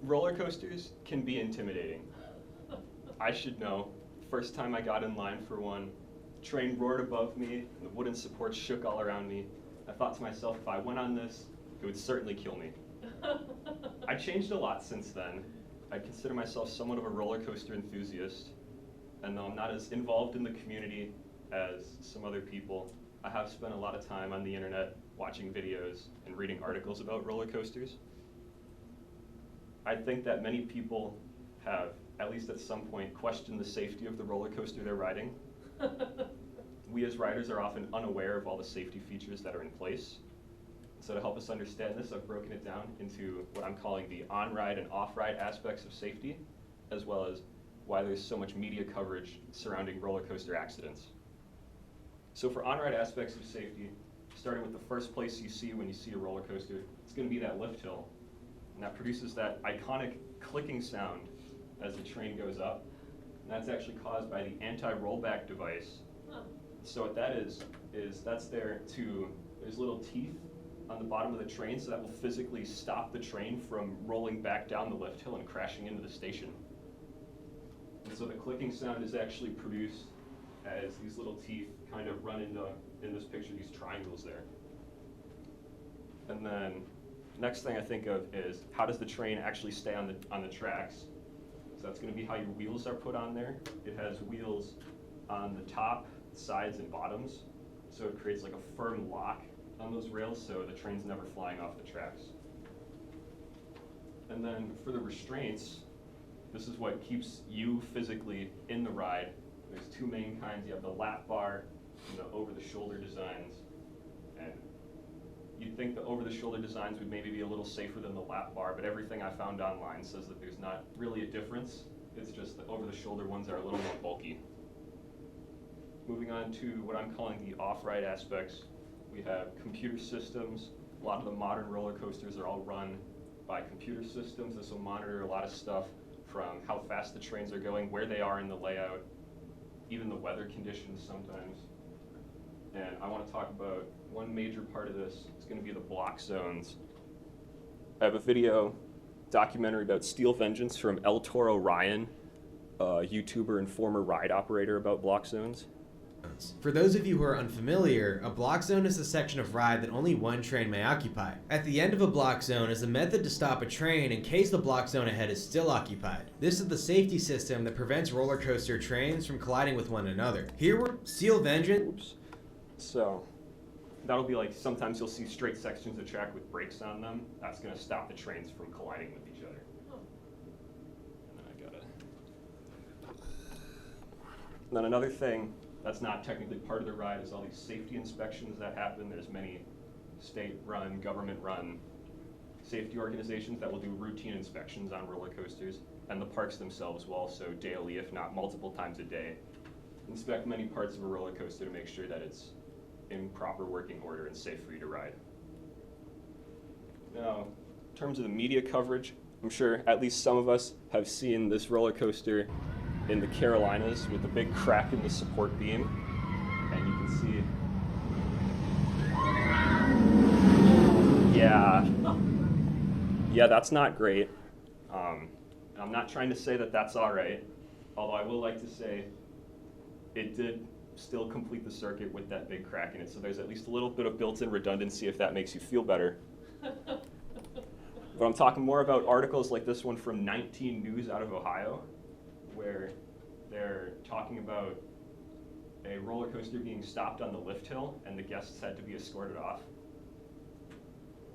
Roller coasters can be intimidating. I should know. First time I got in line for one, train roared above me, and the wooden supports shook all around me. I thought to myself, if I went on this, it would certainly kill me. I changed a lot since then. I consider myself somewhat of a roller coaster enthusiast, and though I'm not as involved in the community as some other people, I have spent a lot of time on the internet watching videos and reading articles about roller coasters. I think that many people have, at least at some point, questioned the safety of the roller coaster they're riding. We as riders are often unaware of all the safety features that are in place. So to help us understand this, I've broken it down into what I'm calling the on-ride and off-ride aspects of safety, as well as why there's so much media coverage surrounding roller coaster accidents. So for on-ride aspects of safety, starting with the first place you see when you see a roller coaster, it's going to be that lift hill. And that produces that iconic clicking sound as the train goes up. And that's actually caused by the anti-rollback device. So what that is that's there to, there's little teeth on the bottom of the train, so that will physically stop the train from rolling back down the lift hill and crashing into the station. And so the clicking sound is actually produced as these little teeth kind of run into, in this picture, these triangles there. And then next thing I think of is how does the train actually stay on the tracks? So that's going to be how your wheels are put on there. It has wheels on the top, sides, and bottoms. So it creates like a firm lock on those rails so the train's never flying off the tracks. And then for the restraints, this is what keeps you physically in the ride. There's two main kinds. You have the lap bar and the over-the-shoulder designs. And you'd think the over-the-shoulder designs would maybe be a little safer than the lap bar, but everything I found online says that there's not really a difference. It's just the over-the-shoulder ones are a little more bulky. Moving on to what I'm calling the off-ride aspects, we have computer systems. A lot of the modern roller coasters are all run by computer systems. This will monitor a lot of stuff from how fast the trains are going, where they are in the layout, even the weather conditions sometimes. And I want to talk about one major part of this. It's going to be the block zones. I have a video documentary about Steel Vengeance from El Toro Ryan, a YouTuber and former ride operator, about block zones. For those of you who are unfamiliar, a block zone is a section of ride that only one train may occupy. At the end of a block zone is a method to stop a train in case the block zone ahead is still occupied. This is the safety system that prevents roller coaster trains from colliding with one another. Here we're Steel Vengeance. Oops. So that'll be like, sometimes you'll see straight sections of track with brakes on them. That's going to stop the trains from colliding with each other. And then another thing that's not technically part of the ride is all these safety inspections that happen. There's many state-run, government-run safety organizations that will do routine inspections on roller coasters, and the parks themselves will also daily, if not multiple times a day, inspect many parts of a roller coaster to make sure that it's in proper working order and safe for you to ride. Now, in terms of the media coverage, I'm sure at least some of us have seen this roller coaster in the Carolinas with a big crack in the support beam, and you can see, yeah, that's not great. I'm not trying to say that that's all right, although I will like to say it did still complete the circuit with that big crack in it, so there's at least a little bit of built-in redundancy if that makes you feel better. But I'm talking more about articles like this one from 19 News out of Ohio, where they're talking about a roller coaster being stopped on the lift hill and the guests had to be escorted off.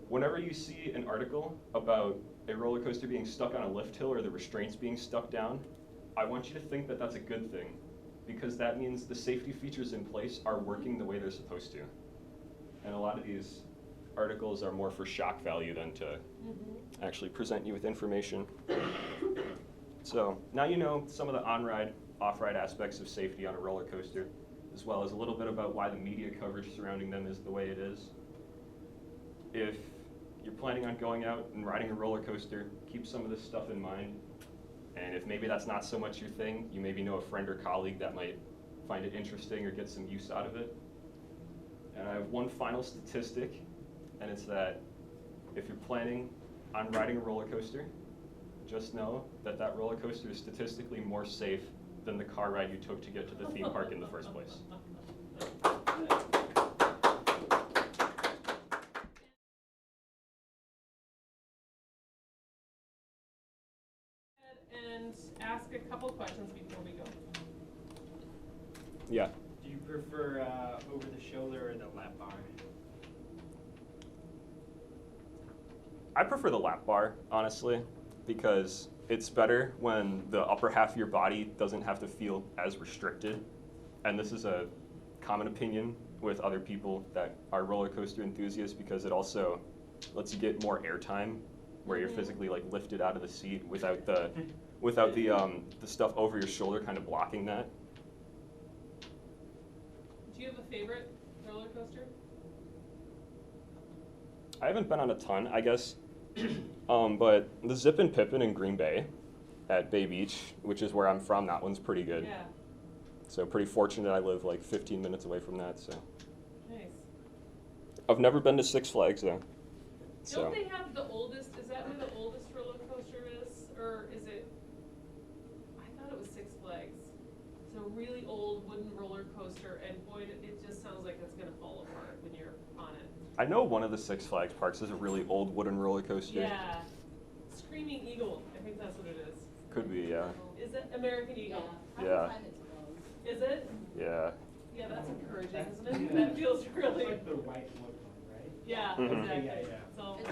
Whenever you see an article about a roller coaster being stuck on a lift hill or the restraints being stuck down, I want you to think that that's a good thing, because that means the safety features in place are working the way they're supposed to. And a lot of these articles are more for shock value than to actually present you with information. So now you know some of the on-ride, off-ride aspects of safety on a roller coaster, as well as a little bit about why the media coverage surrounding them is the way it is. If you're planning on going out and riding a roller coaster, keep some of this stuff in mind. And if maybe that's not so much your thing, you maybe know a friend or colleague that might find it interesting or get some use out of it. And I have one final statistic, and it's that if you're planning on riding a roller coaster, just know that that roller coaster is statistically more safe than the car ride you took to get to the theme park in the first place. And ask a couple questions before we go. Yeah. Do you prefer over the shoulder or the lap bar? I prefer the lap bar, honestly, because it's better when the upper half of your body doesn't have to feel as restricted. And this is a common opinion with other people that are roller coaster enthusiasts, because it also lets you get more airtime where you're physically like lifted out of the seat without the stuff over your shoulder kind of blocking that. Do you have a favorite roller coaster? I haven't been on a ton, I guess, but the Zip and Pippin in Green Bay at Bay Beach, which is where I'm from, that one's pretty good. Yeah. So pretty fortunate I live like 15 minutes away from that. So Nice. I've never been to Six Flags though. So Don't they have the oldest? Is that where the oldest roller coaster is, or is it? I thought it was Six Flags. It's a really old wooden roller coaster, and boy, it just sounds like it's gonna fall apart when you're on it. I know one of the Six Flags parks is a really old wooden roller coaster. Yeah. Screaming Eagle. I think that's what it is. Could be, yeah. Is it American Eagle? Yeah. Is it? Yeah. Yeah, that's encouraging, isn't it? That feels really. It's like the white wood one, right? Yeah, Mhm. exactly. Yeah, yeah. So It's